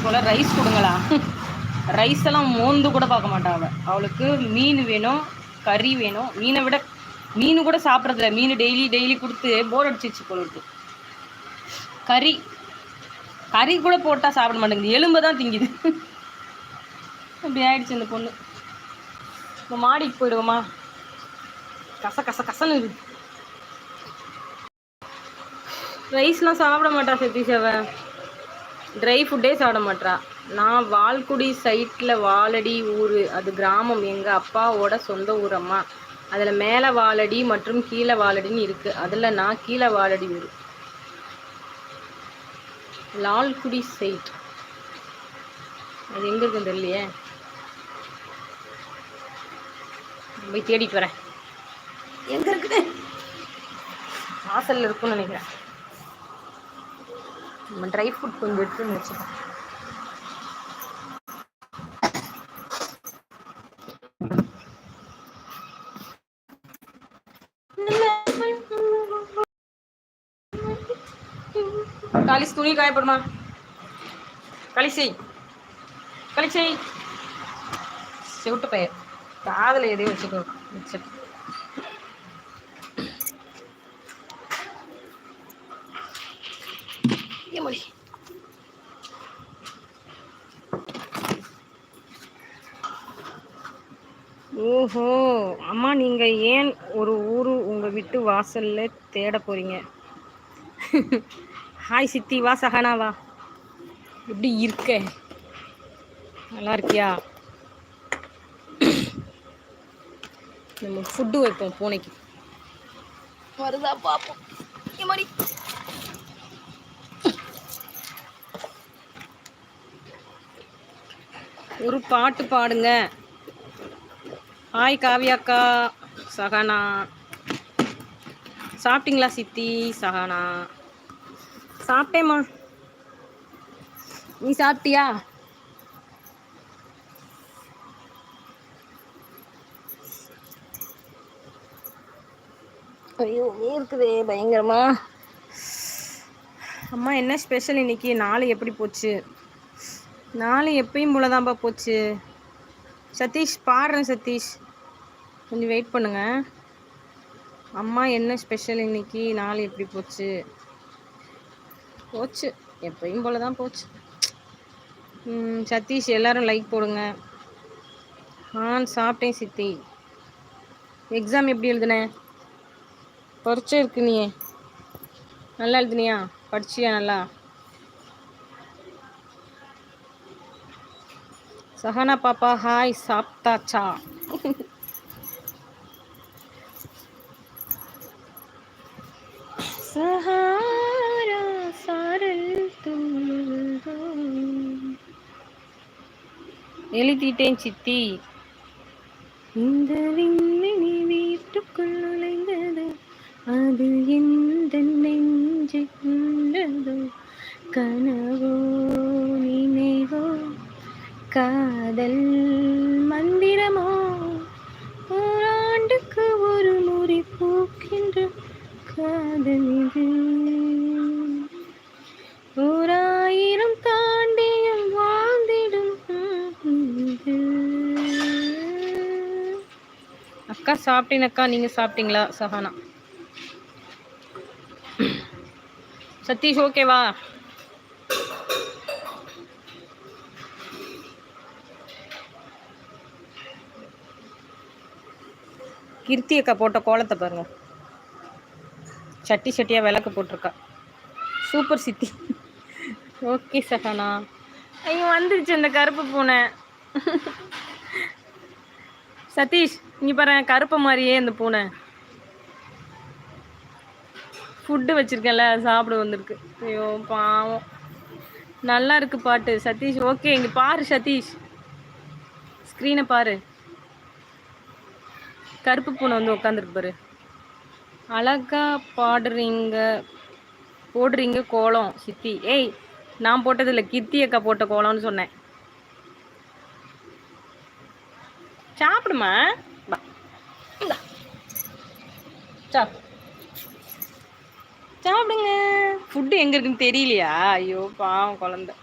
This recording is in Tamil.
போல் ரைஸ் கொடுங்களா? ரைஸ் எல்லாம் மோந்து கூட பார்க்க மாட்டா அவளுக்கு மீன் வேணும், கறி வேணும். மீனை விட மீன் கூட சாப்பிட்றதில்ல. மீன் டெய்லி கொடுத்து போர் அடிச்சிச்சு போல இருக்கு. கறி கூட போட்டால் சாப்பிட மாட்டேங்குது, எலும்பை தான் திங்குது. அப்படி ஆயிடுச்சு இந்த பொண்ணு. இப்போ மாடிக்கு போயிடுவோமா? கசன்னு இருக்கு. ரைஸ்லாம் சாப்பிட மாட்டா சதீஷ். ட்ரை ஃபுட்டே சாப்பிட மாட்டா. நான் வால்குடி சைட்டில் வாலடி ஊர், அது கிராமம், எங்கள் அப்பாவோட சொந்த ஊரம்மா. அதில் மேலே வாலடி மற்றும் கீழே வாலடின்னு இருக்குது. அதில் நான் கீழே வாலடி ஊர். லால்குடி சைட் அது எங்கே இருக்குன்னு தெரியலையே. போய் தேடிட்டு வரேன். எங்கே இருக்குது? வாசலில் இருக்குன்னு நினைக்கிறேன். நம்ம ட்ரை ஃப்ரூட் கொஞ்சம் எடுத்து வச்சுக்கோம். காலிஸ் துணி காயப்படுமா? கலிசை செவிட்டு பையன் காதில் எதையும் வச்சுக்கோ. ஓஹோ அம்மா, நீங்கள் ஏன் ஒரு ஊர் உங்கள் வீட்டு வாசலில் தேட போகிறீங்க? ஹாய் சித்தி, வா சஹனா வா. எப்படி இருக்க? நல்லா இருக்கியா? நம்ம ஃபுட்டு வைப்போம் பூனைக்கு. வருதா பார்ப்போம். மாதிரி ஒரு பாட்டு பாடுங்க. ஹாய் காவியாக்கா, சஹனா. சாப்பிட்டீங்களா சித்தி? சஹனா சாப்பிட்டேம்மா. நீ சாப்பிட்டியா? ஐயோ இருக்குதே பயங்கரமா. அம்மா என்ன ஸ்பெஷல் இன்னைக்கு? நாளை எப்படி போச்சு? நாளை எப்பயும் போலதான்ப்பா போச்சு. சதீஷ் பாடுறேன். சதீஷ் கொஞ்சம் வெயிட் பண்ணுங்க. அம்மா என்ன ஸ்பெஷல் இன்னைக்கு? நாளை எப்படி போச்சு? போச்சு எப்பயும் போல தான் போச்சு. சதீஷ் எல்லாரும் லைக் போடுங்க. சாப்பிட்டேன் சித்தி. எக்ஸாம் எப்படி எழுதுனேன்? பரீட்சை இருக்கு. நீ நல்லா எழுதுனியா? படிச்சியா நல்லா? சஹனா பாப்பா ஹாய், சாப்பிட்டாச்சா? சஹாரா சாரல் எழுதிட்டேன் சித்தி. இந்த விண்வெளி வீட்டுக்குள் நுழைந்தது, அது எந்த நெஞ்சுண்டதோ, கனவோ நினைவோ காதல் மந்திரமோ, ஓராண்டுக்கு ஒரு முறை பூக்கின்ற காதல் இது, 1000 தாண்டியும் வாழ்ந்திடும் இது. அக்கா சாப்பிட்டேனக்கா, நீங்க சாப்பிட்டீங்களா? சஹானா. சதீஷ் ஓகேவா? கீர்த்தி அக்கா போட்ட கோலத்தை பாருங்க. சட்டியாக விளக்கு போட்டிருக்கா. சூப்பர் சித்தி. ஓகே சஹானா. ஐயோ வந்துருச்சு அந்த கருப்பு பூனை. சதீஷ் இங்கே பாரு, கருப்பை மாதிரியே இந்த பூனை. ஃபுட்டு வச்சுருக்கேன்ல, சாப்பிட வந்திருக்கு. ஐயோ பாவம். நல்லா இருக்கு பாட்டு. சதீஷ் ஓகே. இங்கே பாரு சதீஷ், ஸ்க்ரீனை பாரு. கருப்பு பூனை வந்து உட்காந்துருக்கு பாரு. அழகா போடுறீங்க கோலம் சித்தி. ஏய் நான் போட்டது இல்லை, கீர்த்தி அக்கா போட்ட கோலம்னு சொன்னேன். சாப்பிடுமா? சாப்பிடுங்க. ஃபுட்டு எங்கே இருக்குன்னு தெரியலையா? ஐயோ பாவம் குழந்தை.